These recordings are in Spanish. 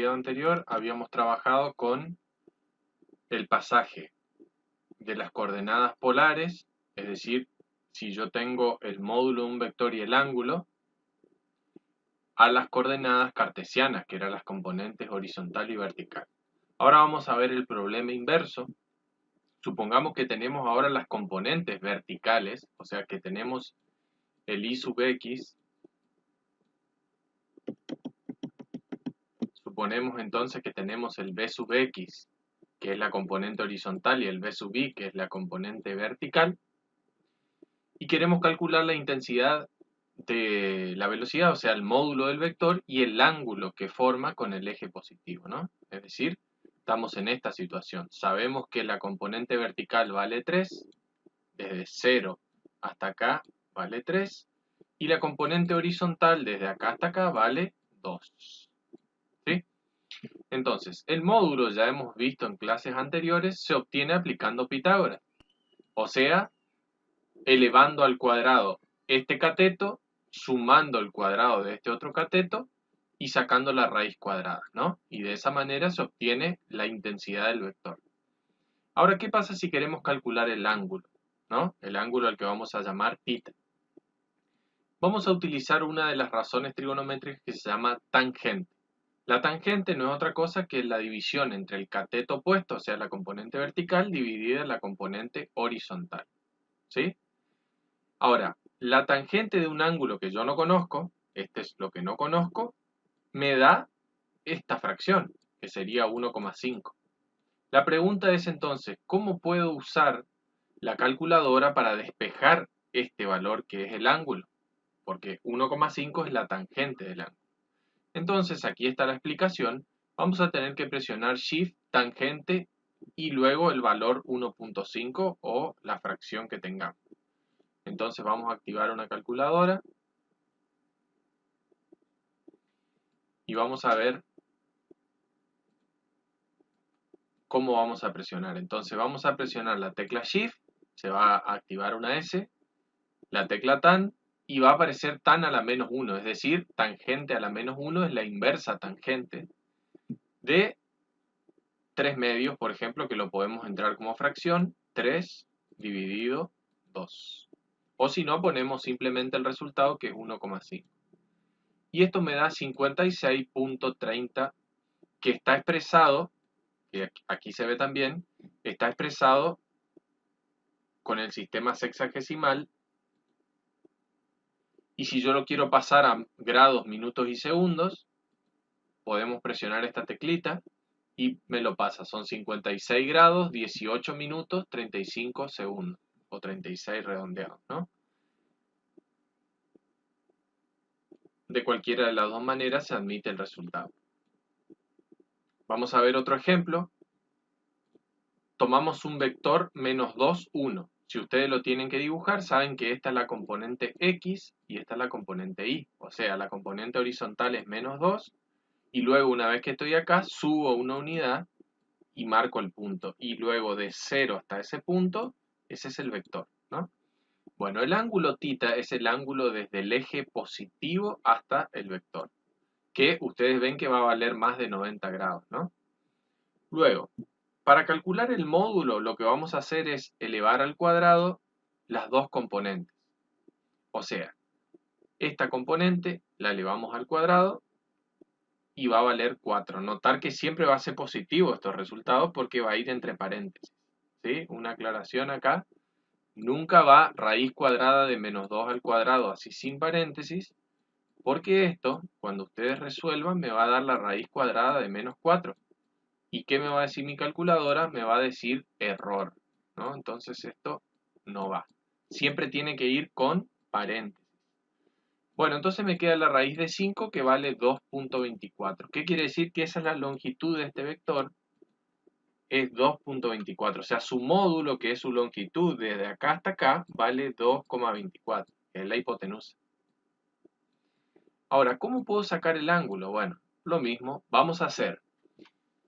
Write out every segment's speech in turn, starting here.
video anterior habíamos trabajado con el pasaje de las coordenadas polares, es decir, si yo tengo el módulo de un vector y el ángulo, a las coordenadas cartesianas, que eran las componentes horizontal y vertical. Ahora vamos a ver el problema inverso. Supongamos que tenemos ahora las componentes verticales, o sea que tenemos el y sub x. Suponemos entonces que tenemos el b sub x, que es la componente horizontal, y el b sub y, que es la componente vertical. Y queremos calcular la intensidad de la velocidad, o sea, el módulo del vector y el ángulo que forma con el eje positivo, ¿no? Es decir, estamos en esta situación. Sabemos que la componente vertical vale 3, desde 0 hasta acá vale 3, y la componente horizontal desde acá hasta acá vale 2. ¿Sí? Entonces, el módulo, ya hemos visto en clases anteriores, se obtiene aplicando Pitágoras. O sea, elevando al cuadrado este cateto, sumando el cuadrado de este otro cateto y sacando la raíz cuadrada, ¿no? Y de esa manera se obtiene la intensidad del vector. Ahora, ¿qué pasa si queremos calcular el ángulo, ¿no? El ángulo al que vamos a llamar θ. Vamos a utilizar una de las razones trigonométricas que se llama tangente. La tangente no es otra cosa que la división entre el cateto opuesto, o sea, la componente vertical, dividida en la componente horizontal, ¿sí? Ahora, la tangente de un ángulo que yo no conozco, este es lo que no conozco, me da esta fracción, que sería 1,5. La pregunta es entonces, ¿cómo puedo usar la calculadora para despejar este valor que es el ángulo? Porque 1,5 es la tangente del ángulo. Entonces, aquí está la explicación. Vamos a tener que presionar Shift, tangente y luego el valor 1,5 o la fracción que tengamos. Entonces vamos a activar una calculadora y vamos a ver cómo vamos a presionar. Entonces vamos a presionar la tecla Shift, se va a activar una S, la tecla tan y va a aparecer tan a la menos 1, es decir, tangente a la menos 1 es la inversa tangente de 3 medios, por ejemplo, que lo podemos entrar como fracción, 3 dividido 2. O si no, ponemos simplemente el resultado que es 1,5. Y esto me da 56,30, que está expresado, que aquí se ve también, está expresado con el sistema sexagesimal. Y si yo lo quiero pasar a grados, minutos y segundos, podemos presionar esta teclita y me lo pasa. Son 56 grados, 18 minutos, 35 segundos. O 36 redondeados, ¿no? De cualquiera de las dos maneras se admite el resultado. Vamos a ver otro ejemplo. Tomamos un vector menos 2, 1. Si ustedes lo tienen que dibujar, saben que esta es la componente X y esta es la componente Y. O sea, la componente horizontal es menos 2 y luego una vez que estoy acá, subo una unidad y marco el punto. Y luego de 0 hasta ese punto, ese es el vector, ¿no? Bueno, el ángulo θ es el ángulo desde el eje positivo hasta el vector, que ustedes ven que va a valer más de 90 grados, ¿no? Luego, para calcular el módulo, lo que vamos a hacer es elevar al cuadrado las dos componentes. O sea, esta componente la elevamos al cuadrado y va a valer 4. Notar que siempre va a ser positivo estos resultados porque va a ir entre paréntesis, ¿sí? Una aclaración acá. Nunca va raíz cuadrada de menos 2 al cuadrado así sin paréntesis, porque esto, cuando ustedes resuelvan, me va a dar la raíz cuadrada de menos 4. ¿Y qué me va a decir mi calculadora? Me va a decir error, ¿no? Entonces esto no va. Siempre tiene que ir con paréntesis. Bueno, entonces me queda la raíz de 5 que vale 2,24. ¿Qué quiere decir? Que esa es la longitud de este vector, es 2,24. O sea, su módulo, que es su longitud desde acá hasta acá, vale 2,24, que es la hipotenusa. Ahora, ¿cómo puedo sacar el ángulo? Bueno, lo mismo, vamos a hacer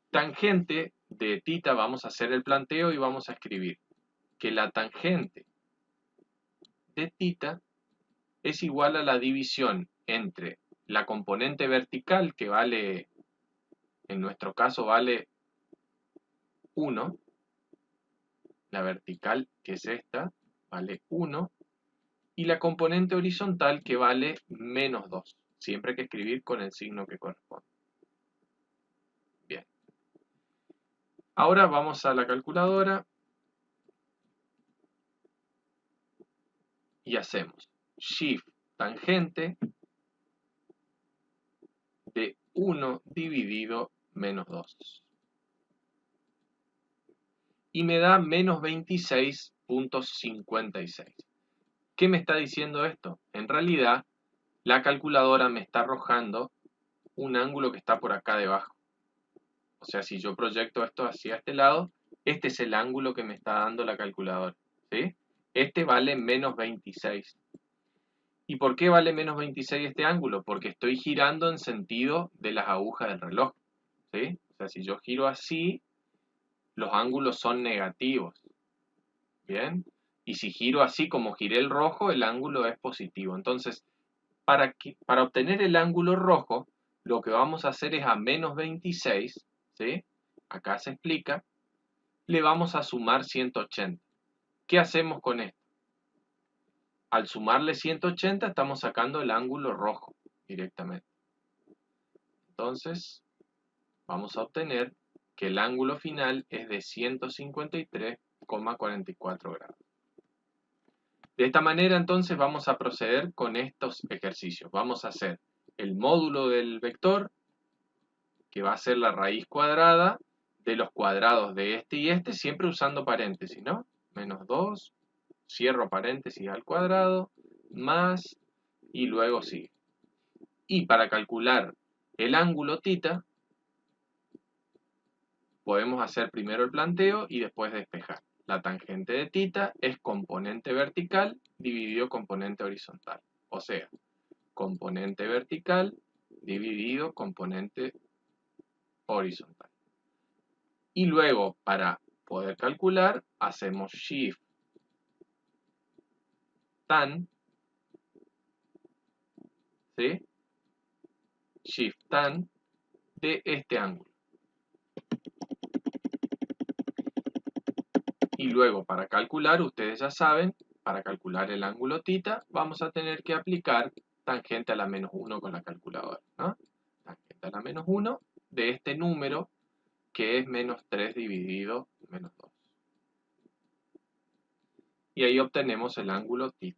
tangente de θ, vamos a hacer el planteo y vamos a escribir que la tangente de θ es igual a la división entre la componente vertical, que vale en nuestro caso vale 1, la vertical, que es esta, vale 1, y la componente horizontal, que vale menos 2. Siempre hay que escribir con el signo que corresponde. Bien. Ahora vamos a la calculadora y hacemos Shift tangente de 1 dividido menos 2. Y me da menos 26.56. ¿Qué me está diciendo esto? En realidad, la calculadora me está arrojando un ángulo que está por acá debajo. O sea, si yo proyecto esto hacia este lado, este es el ángulo que me está dando la calculadora, ¿sí? Este vale menos 26. ¿Y por qué vale menos 26 este ángulo? Porque estoy girando en sentido de las agujas del reloj, ¿sí? O sea, si yo giro así, los ángulos son negativos, ¿bien? Y si giro así como giré el rojo, el ángulo es positivo. Entonces, para obtener el ángulo rojo, lo que vamos a hacer es a menos 26, ¿sí? Acá se explica, le vamos a sumar 180. ¿Qué hacemos con esto? Al sumarle 180 estamos sacando el ángulo rojo directamente. Entonces, vamos a obtener que el ángulo final es de 153,44 grados. De esta manera, entonces, vamos a proceder con estos ejercicios. Vamos a hacer el módulo del vector, que va a ser la raíz cuadrada de los cuadrados de este y este, siempre usando paréntesis, ¿no? Menos 2, cierro paréntesis al cuadrado, más, y luego sigue. Y para calcular el ángulo θ, podemos hacer primero el planteo y después despejar. La tangente de θ es componente vertical dividido componente horizontal. O sea, componente vertical dividido componente horizontal. Y luego, para poder calcular, hacemos Shift tan, ¿sí? Shift tan de este ángulo. Y luego, para calcular, ustedes ya saben, para calcular el ángulo θ, vamos a tener que aplicar tangente a la menos 1 con la calculadora, ¿no? Tangente a la menos 1 de este número, que es menos 3 dividido menos 2. Y ahí obtenemos el ángulo θ.